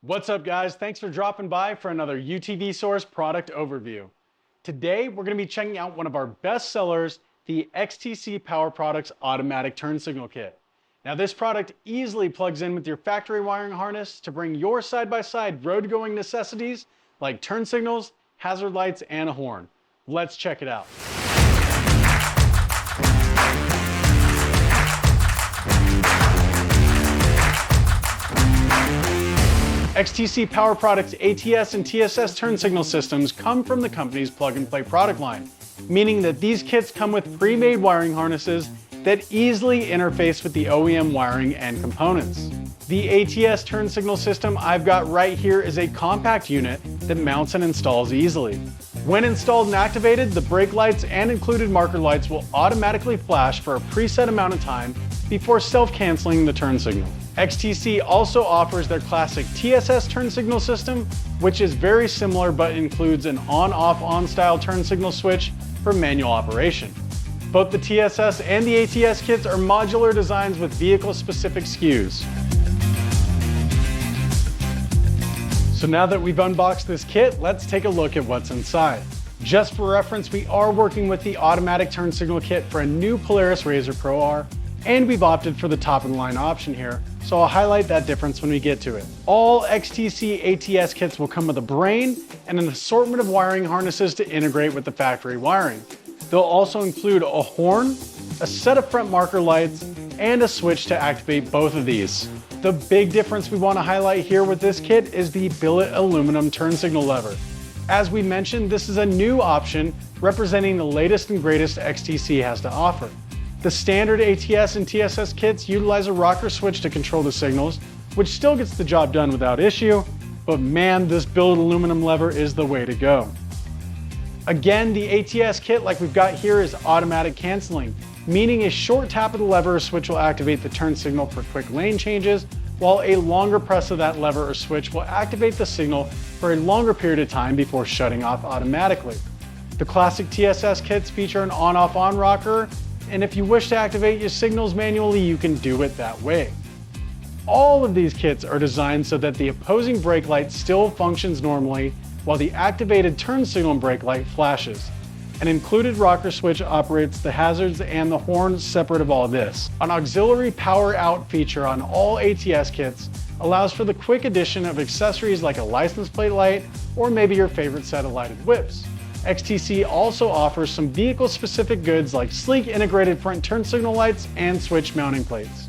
What's up guys? Thanks for dropping by for another UTV Source product overview. Today we're going to be checking out one of our best sellers, the XTC Power Products Automatic Turn Signal Kit. Now this product easily plugs in with your factory wiring harness to bring your side-by-side road-going necessities like turn signals, hazard lights, and a horn. Let's check it out. XTC Power Products ATS and TSS Turn Signal Systems come from the company's plug-and-play product line, meaning that these kits come with pre-made wiring harnesses that easily interface with the OEM wiring and components. The ATS Turn Signal System I've got right here is a compact unit that mounts and installs easily. When installed and activated, the brake lights and included marker lights will automatically flash for a preset amount of time before self-canceling the turn signal. XTC also offers their classic TSS Turn Signal System, which is very similar but includes an on-off-on style turn signal switch for manual operation. Both the TSS and the ATS kits are modular designs with vehicle-specific SKUs. So now that we've unboxed this kit, let's take a look at what's inside. Just for reference, we are working with the automatic turn signal kit for a new Polaris RZR Pro R, and we've opted for the top-of-the-line option here, so I'll highlight that difference when we get to it. All XTC ATS kits will come with a brain and an assortment of wiring harnesses to integrate with the factory wiring. They'll also include a horn, a set of front marker lights, and a switch to activate both of these. The big difference we want to highlight here with this kit is the billet aluminum turn signal lever. As we mentioned, this is a new option representing the latest and greatest XTC has to offer. The standard ATS and TSS kits utilize a rocker switch to control the signals, which still gets the job done without issue, but man, this billet aluminum lever is the way to go. Again, the ATS kit like we've got here is automatic canceling, meaning a short tap of the lever or switch will activate the turn signal for quick lane changes, while a longer press of that lever or switch will activate the signal for a longer period of time before shutting off automatically. The classic TSS kits feature an on-off-on rocker, and if you wish to activate your signals manually, you can do it that way. All of these kits are designed so that the opposing brake light still functions normally while the activated turn signal and brake light flashes. An included rocker switch operates the hazards and the horn separate of all this. An auxiliary power out feature on all ATS kits allows for the quick addition of accessories like a license plate light or maybe your favorite set of lighted whips. XTC also offers some vehicle-specific goods like sleek integrated front turn signal lights and switch mounting plates.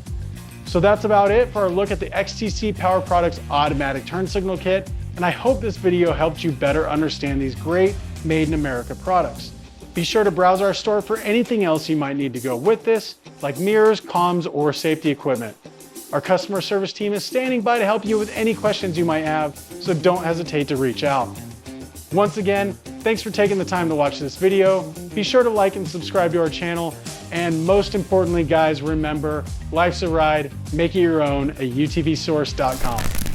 So that's about it for our look at the XTC Power Products Automatic Turn Signal Kit, and I hope this video helped you better understand these great Made in America products. Be sure to browse our store for anything else you might need to go with this, like mirrors, comms, or safety equipment. Our customer service team is standing by to help you with any questions you might have, so don't hesitate to reach out. Once again, thanks for taking the time to watch this video. Be sure to like and subscribe to our channel. And most importantly, guys, remember, life's a ride, make it your own at utvsource.com.